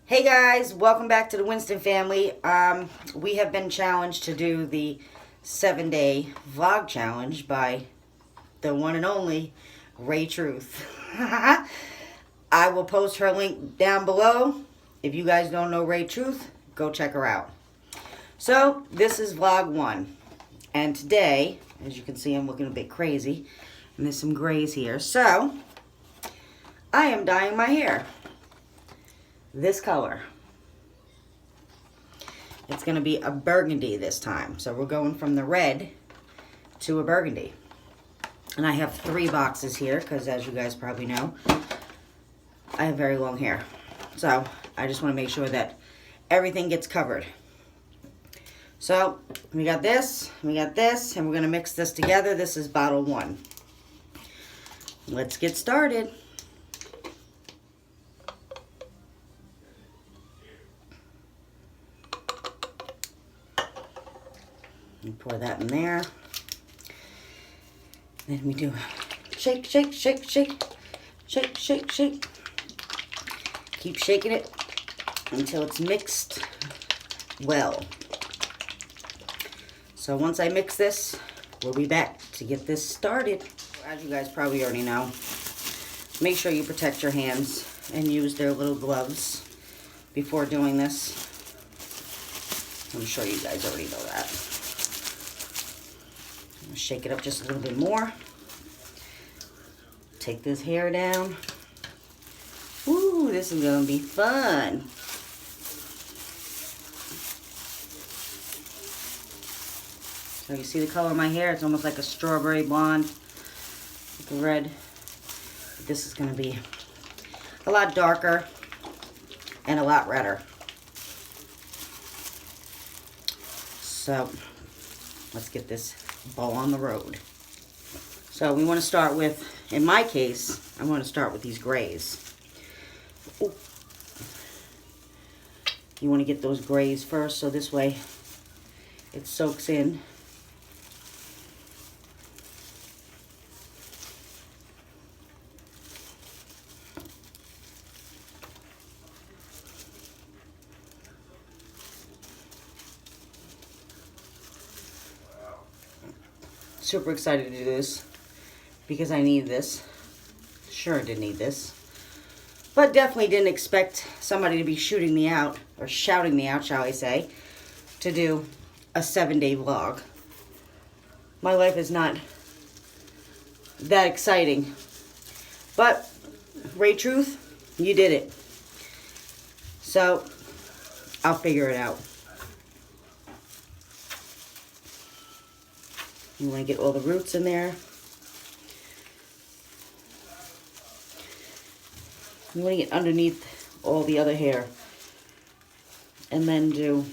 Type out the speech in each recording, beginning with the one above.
Hey guys, welcome back to the Winston Family. We have been challenged to do the 7-day vlog challenge by the one and only Ray Truth. I will post her link down below. If you guys don't know Ray Truth, go check her out. So, this is vlog 1. And today, as you can see, I'm looking a bit crazy. And there's some grays here. So, I am dyeing my hair this color. It's going to be a burgundy this time. So we're going from the red to a burgundy. And I have 3 boxes here because, as you guys probably know, I have very long hair. So I just want to make sure that everything gets covered. So we got this, and we're going to mix this together. This is bottle 1. Let's get started. And pour that in there. Then we do shake, shake, shake, shake, shake, shake, shake. Keep shaking it until it's mixed well. So once I mix this, we'll be back to get this started. As you guys probably already know, make sure you protect your hands and use their little gloves before doing this. I'm sure you guys already know that. Shake it up just a little bit more. Take this hair down. Ooh, this is gonna be fun. So you see the color of my hair? It's almost like a strawberry blonde with the red. This is gonna be a lot darker and a lot redder. So let's get this ball on the road. So we want to start with, in my case, I want to start with these grays. Ooh. You want to get those grays first, so this way it soaks in. Super excited to do this because I need this. Sure did need this. But definitely didn't expect somebody to be shooting me out, or shouting me out, shall I say, to do a 7-day vlog. My life is not that exciting. But, Ray Truth, you did it. So, I'll figure it out. You want to get all the roots in there. You want to get underneath all the other hair. And then do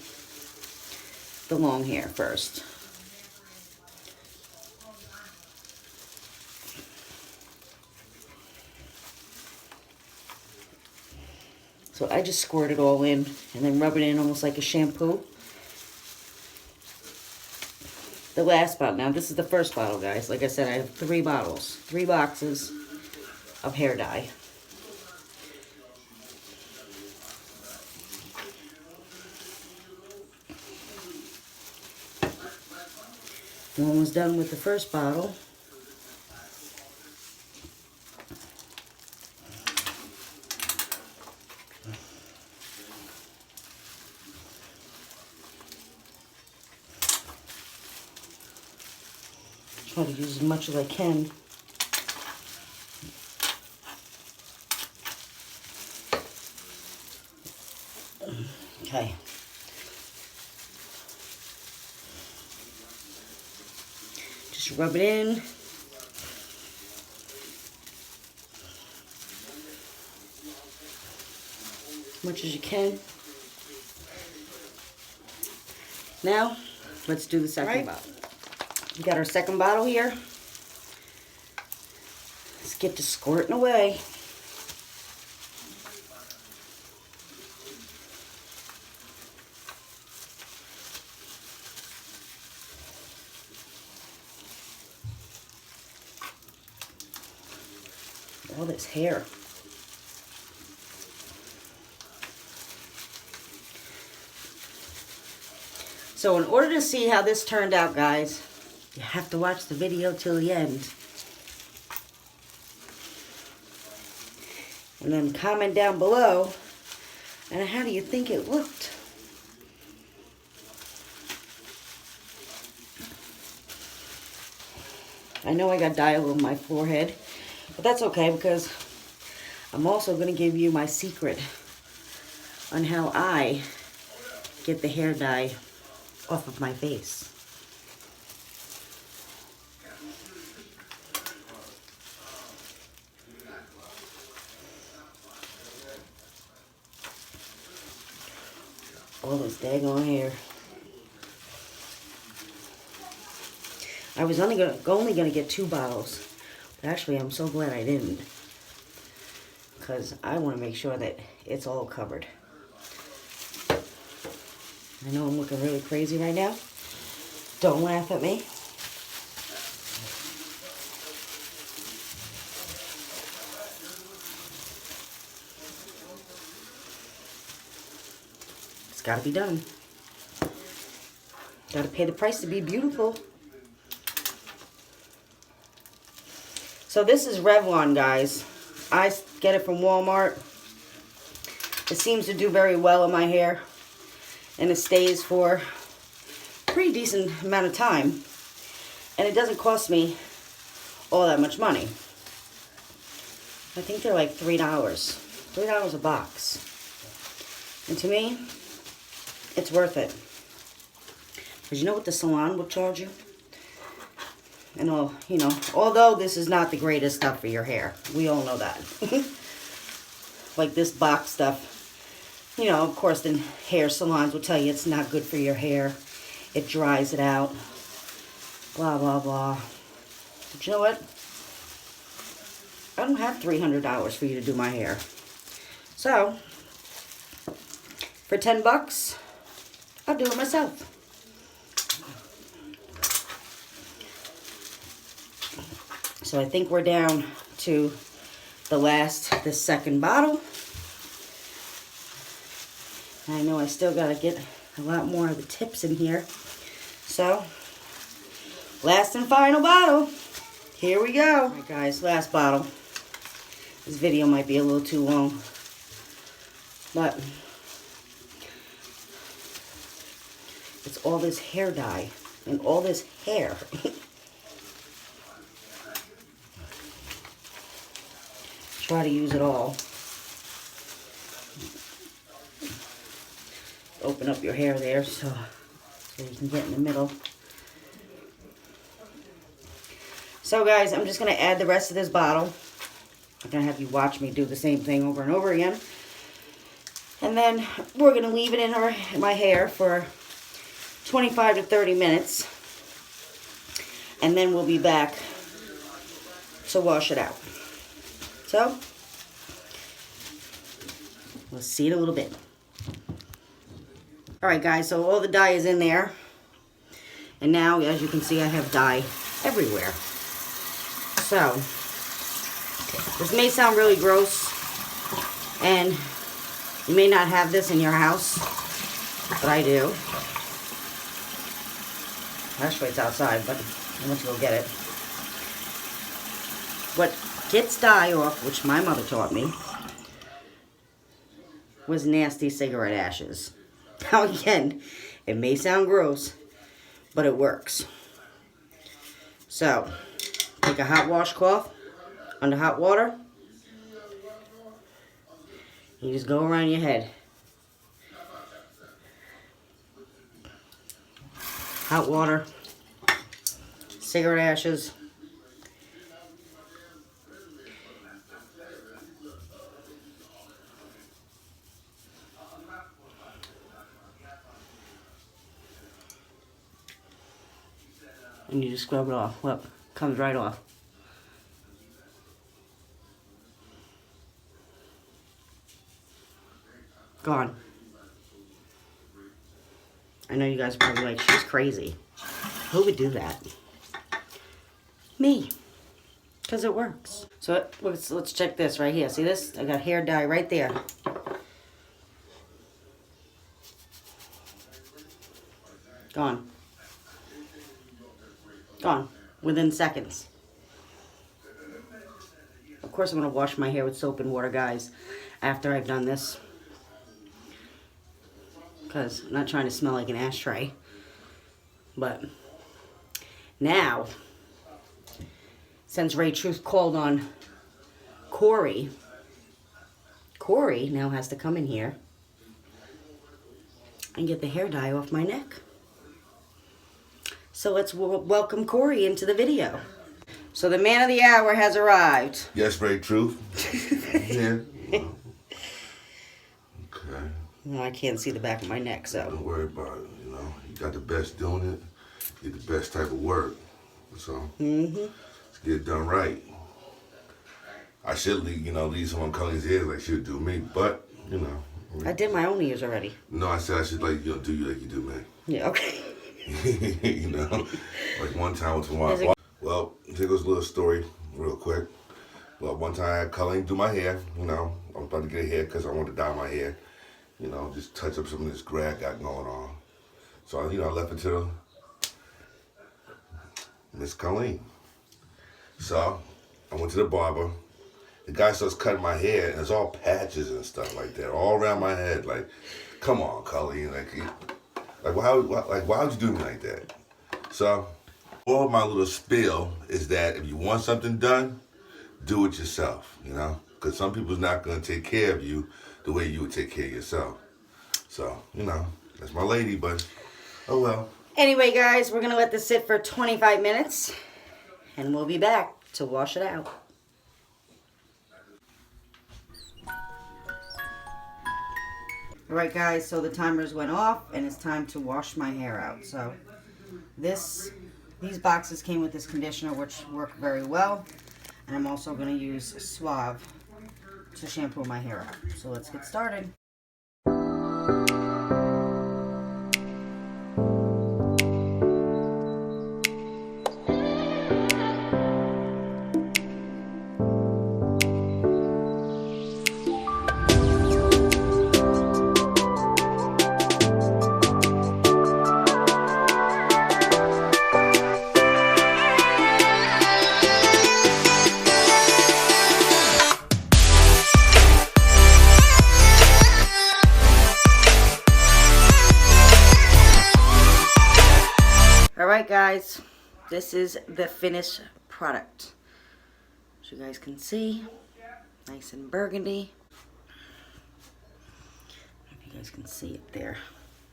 the long hair first. So I just squirt it all in and then rub it in almost like a shampoo. The last bottle. Now, this is the first bottle, guys. Like I said, I have 3 bottles. 3 boxes of hair dye. I'm almost done with the first bottle. Try to use as much as I can. Okay. Just rub it in. As much as you can. Now, let's do the second bottle. We got our second bottle here. Let's get to squirting away. All this hair. So in order to see how this turned out, guys, you have to watch the video till the end. And then comment down below, and how do you think it looked? I know I got dye all over my forehead, but that's okay because I'm also going to give you my secret on how I get the hair dye off of my face. All this daggone hair. I was only gonna get 2 bottles, but actually I'm so glad I didn't, because I want to make sure that it's all covered. I know I'm looking really crazy right now. Don't laugh at me. It's got to be done. Got to pay the price to be beautiful. So this is Revlon, guys. I get it from Walmart. It seems to do very well in my hair. And it stays for a pretty decent amount of time. And it doesn't cost me all that much money. I think they're like $3. $3 a box. And to me, it's worth it. Because you know what the salon will charge you? And all, you know, although this is not the greatest stuff for your hair. We all know that. Like this box stuff. You know, of course, the hair salons will tell you it's not good for your hair. It dries it out. Blah, blah, blah. But you know what? I don't have $300 for you to do my hair. So, for 10 bucks, I'll do it myself. So I think we're down to the second bottle. I know I still got to get a lot more of the tips in here. So, last and final bottle. Here we go. All right, guys, last bottle. This video might be a little too long. But it's all this hair dye and all this hair. Try to use it all. Open up your hair there so you can get in the middle. So guys, I'm just going to add the rest of this bottle. I'm going to have you watch me do the same thing over and over again. And then we're going to leave it in my hair for 25 to 30 minutes. And then we'll be back to wash it out. So, we'll see in a little bit. Alright guys, so all the dye is in there. And now, as you can see, I have dye everywhere. So, this may sound really gross. And you may not have this in your house. But I do. Actually, it's outside, but I want to go get it. What gets dye off, which my mother taught me, was nasty cigarette ashes. Now again, it may sound gross, but it works. So, take a hot washcloth under hot water. You just go around your head. Hot water, cigarette ashes. And you just scrub it off. Look, comes right off. Gone. I know you guys are probably like, she's crazy. Who would do that? Me. Because it works. So let's check this right here. See this? I got hair dye right there. Gone. Gone. Within seconds. Of course I'm going to wash my hair with soap and water, guys, after I've done this. Because I'm not trying to smell like an ashtray. But now, since Ray Truth called on Corey now has to come in here and get the hair dye off my neck. So let's welcome Corey into the video. So the man of the hour has arrived. Yes, Ray Truth. Yeah. Okay. No, I can't see the back of my neck, so. Don't worry about it, you know. You got the best doing it. You get the best type of work. So, let's get it done right. I should leave, leave someone cutting his ears like she would do me, but, I did my own ears already. No, I said I should, do you like you do me. Yeah, okay. Like one time I went to my... Well, here goes a little story real quick. Well, one time I had Colleen do my hair, I was about to get a hair because I wanted to dye my hair. Just touch up some of this gray I got going on. So, I left it to Miss Colleen. So, I went to the barber. The guy starts cutting my hair, and it's all patches and stuff like that, all around my head. Like, come on, Colleen. Why would you do me like that? So, all my little spiel is that if you want something done, do it yourself, because some people's not going to take care of you the way you would take care of yourself. So, that's my lady, but oh well. Anyway, guys, we're going to let this sit for 25 minutes, and we'll be back to wash it out. Alright, guys, so the timers went off, and it's time to wash my hair out. So, these boxes came with this conditioner, which worked very well. And I'm also going to use Suave to shampoo my hair out. So let's get started. Alright guys, this is the finished product. As you guys can see, nice and burgundy. I don't know if you guys can see it there.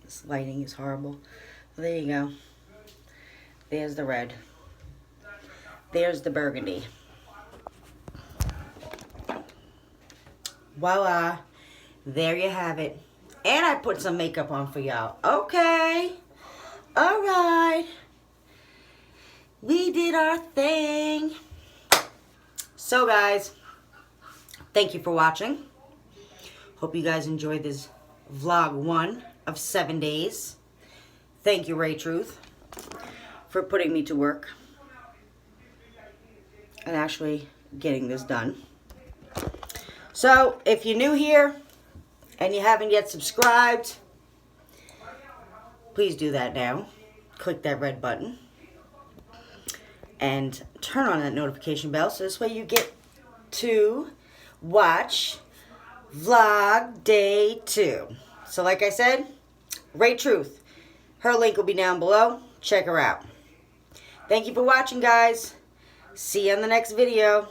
This lighting is horrible. There you go. There's the red. There's the burgundy. Voila. There you have it. And I put some makeup on for y'all. Okay. Alright. We did our thing. So guys, thank you for watching. Hope you guys enjoyed this vlog 1 of 7 days. Thank you, Ray Truth, for putting me to work and actually getting this done. So, if you're new here and you haven't yet subscribed, please do that now. Click that red button and turn on that notification bell so this way you get to watch vlog day 2. So like I said, Ray Truth. Her link will be down below. Check her out. Thank you for watching, guys. See you on the next video.